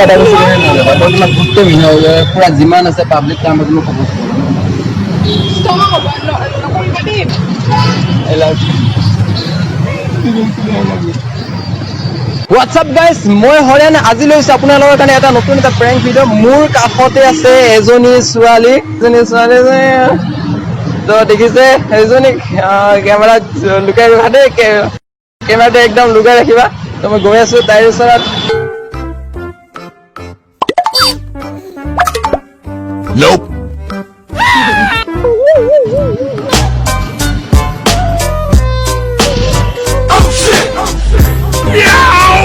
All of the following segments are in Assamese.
এটা বস্তু মই তোমাক গোটেই পুৰা যিমান আছে পাব্লিক কামত মই প্ৰপ'জ হোৱাটছআপ গাইজ, মই হৰেণ আজি লৈছো আপোনালোকৰ কাৰণে এটা নতুন এটা প্ৰেংক ভিডিঅ'। মোৰ কাষতে আছে এজনী ছোৱালী তো দেখিছে এজনীক কেমেৰাত লুকাই ৰখা দেই, কেমেৰাটো একদম লুকাই ৰাখিবা। তো মই গৈ আছো তাইৰ ওচৰত। Nope. Oh shit! Meow!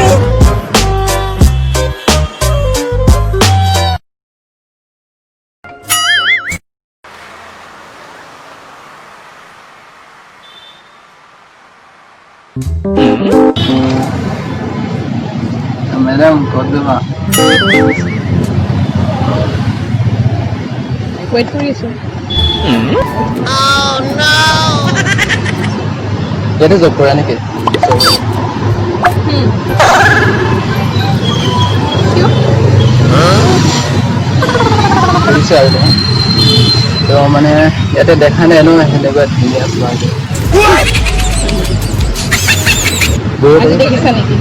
Madam কত দেবা? Wait for you, sir. Oh no! ইয়াতে জব কৰা নেকি? সুধিছে আৰু তো মানে ইয়াতে দেখা নাই ন সেনেকুৱা ধুনীয়া ছোৱালী। আজি দেখিছা নেকি?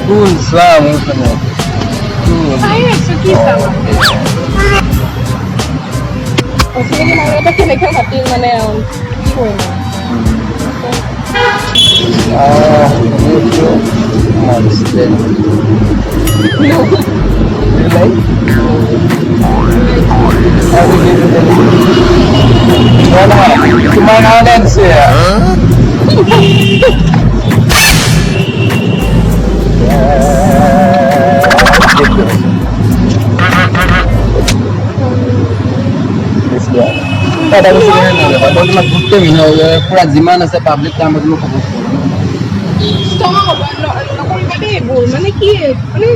কোন চোৱা মোৰ ফালে চাই আছো কি চাবা? অচিনাকি মানুহ এটা কেনেকে মাতি মানে কি কৰিম? তোমাৰ কাৰণে আনিছে। পুৰা যিমান আছে পাব্লিক কামত মই প্ৰপ'জ নকৰিবা দেই এইবোৰ। মানে কি মানে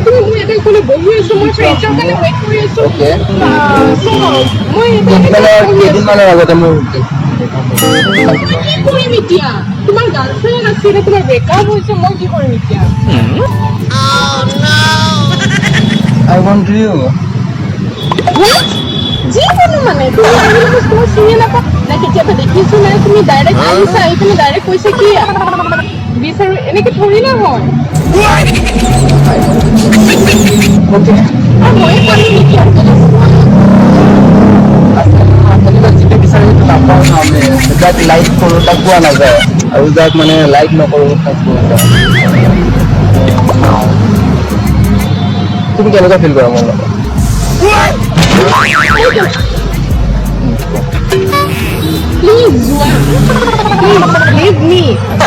তুমি মই ইয়াতে কোনে বহি আছো, মই ফ্ৰেণ্ডৰ কাৰণে ৱেইট কৰি আছো। অ'কে মই কেইদিনমানৰ আগতে মোৰ কি কৰিম এতিয়া? তোমাৰ গাৰ্লফ্ৰেণ্ড আছিলে, তোমাৰ ব্ৰেকআপ হৈছে, মই কি কৰিম এতিয়া? Oh no! আই ৱান্ট ইউ। যি কোনো মানে তুমি আহিলে তোমাক চিনি নাপাওঁ না, কেতিয়াবা দেখিছো নাই, তুমি ডাইৰেক্ট আহিছা, আহি পিনে ডাইৰেক্ট কৈছে কি বিচাৰো, এনেকে থৰি না হয়। অ'কে আৰু ময়ে পালো নেকি? যিটো বিচাৰে সেইটো নাপাওঁ নহ'লে যাক লাইক কৰোঁ তাক পোৱা নাযায়, আৰু যাক মানে লাইক নকৰোঁ তাক পোৱা যায়। তুমি কেনেকুৱা ফিল কৰা মোৰ লগত? প্লিজ যোৱা, please leave me,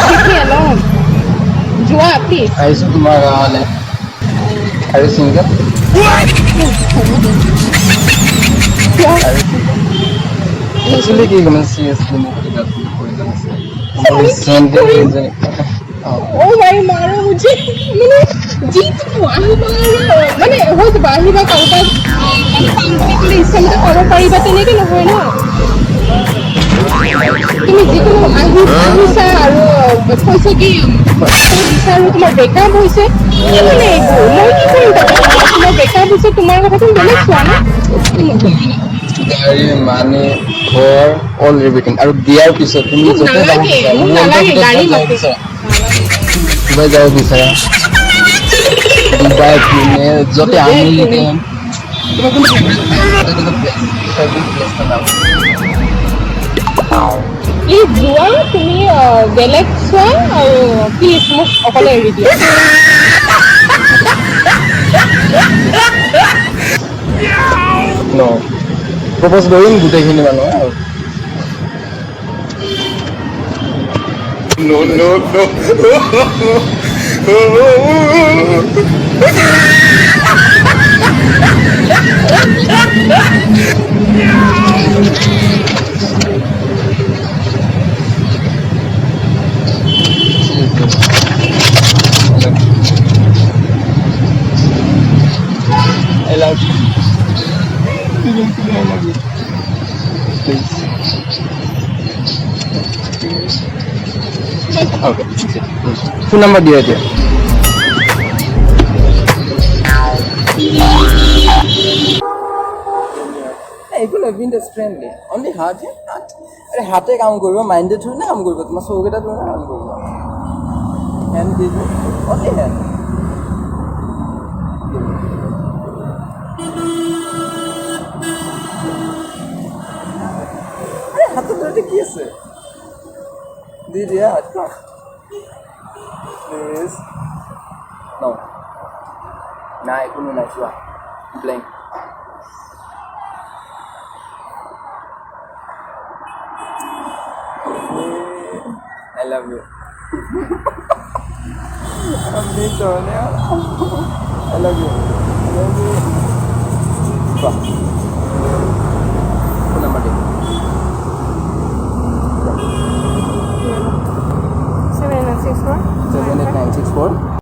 leave me alone. যোৱা প্লিজ। আহিছোঁ তোমাৰ কাৰণে। আৰু চিংগল একচুৱেলি কি মানে চিৰিয়াছলি মোক কিবা প্ৰয়োজন আছে। মোৰ ৰিচেণ্টলি অ' ভাই মাৰো মুঝে মানে যিটো আহিবা মানে হৈ যাব, আহিবা কাৰোবাক ইচ্ছামতে ক'ব পাৰিবা, তেনেকে নহয় ন। তুমি যিকোনো আহিছা আৰু কৈছে কি বিচাৰো, তোমাৰ ব্ৰেকআপ হৈছে, কি মানে এইবোৰ? মই কি কৰিম তাতে? তোমাৰ ব্ৰেকআপ হৈছে, তোমাৰ কথাটো বেলেগ চোৱা ন। গাড়ী মানে ঘৰ অল এভৰিথিং, আৰু দিয়াৰ পিছত তুমি মোক য'তে যাব নালাগে, বিচাৰা, মোক নালাগে গাড়ী মাতি ডুবাই যাব বিচাৰা, ডুবাই পুনে য'তে আমেৰিকা, তোমাৰ কোনটো প্লিজ যোৱা, তুমি বেলেগ চোৱা আৰু প্লিজ মোক অকলে এৰি দিয়া। ন প্ৰপ'জ কৰিম গোটেইখিনি মানুহে আৰু No, no, no. ঠিক আছে। ওকে ফোন নাম্বাৰ দিয়ে দিয়া একো বিন্দাস ফ্ৰেণ্ডলি অনলি হাত আৰে হাতে কাম কৰিব মাইন্ডে থৈ না কাম কৰিব তোমাৰ চৌকেটা থৈ না কাম কৰিব হ্যান্ড দিব অনলি হ্যান্ড আরে হাতে ধরে কি আছে দি দিয়া হাত প্লিজ নো নাই কোনো নাই চোৱা blank I love you. I'm being so now. I love you. I love you. Wah. Phone number deh. 7964. 78964.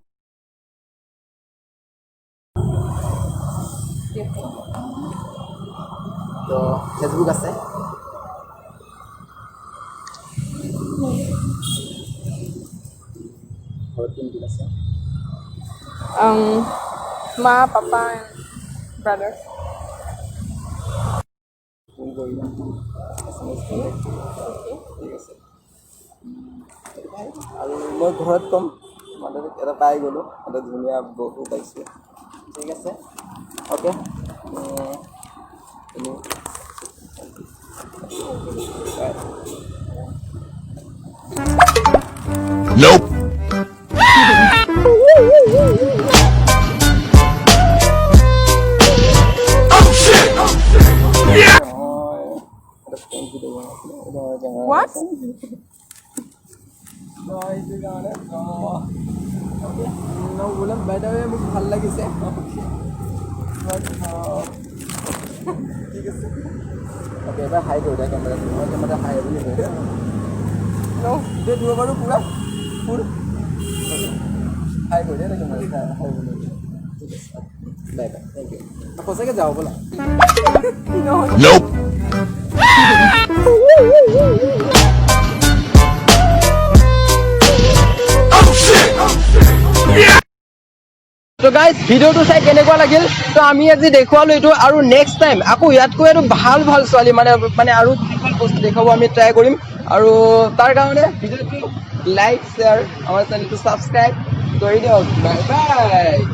তো ফেসবুক আছে Ma, Papa, and brother. Phone কৰিবা SMS কৰিবা ঠিক আছে আৰু মই ঘৰত ক'ম মানে এটা পাই গ'লোঁ এটা ধুনীয়া বস্তু পাইছোঁ ঠিক আছে অ'কে Nope. What? বোলে বাইদেউ মোক ভাল লাগিছে ঠিক আছে অ'কে এবাৰ হাই কৰি দিয়া কেমেৰাটো হাই বুলি কৈ দিয়া ভিডিঅ' দিব পাৰোঁ পূৰা ফুল হাই কৰি দিয়া কেমেৰা হাই বুলি ঠিক আছে বাই বাই থেংক ইউ সঁচাকৈ যাওঁ ব'লা Nope. তো গাইজ ভিডিঅ'টো চাই কেনেকুৱা লাগিল তো আমি আজি দেখুৱালোঁ এইটো আৰু নেক্সট টাইম আকৌ ইয়াতকৈ আৰু ভাল ভাল ছোৱালী মানে আৰু ভাল বস্তু দেখাব আমি ট্ৰাই কৰিম আৰু তাৰ কাৰণে ভিডিঅ'টো লাইক শ্বেয়াৰ আমাৰ চেনেলটো ছাবস্ক্ৰাইব কৰি দিয়ক বাই বাই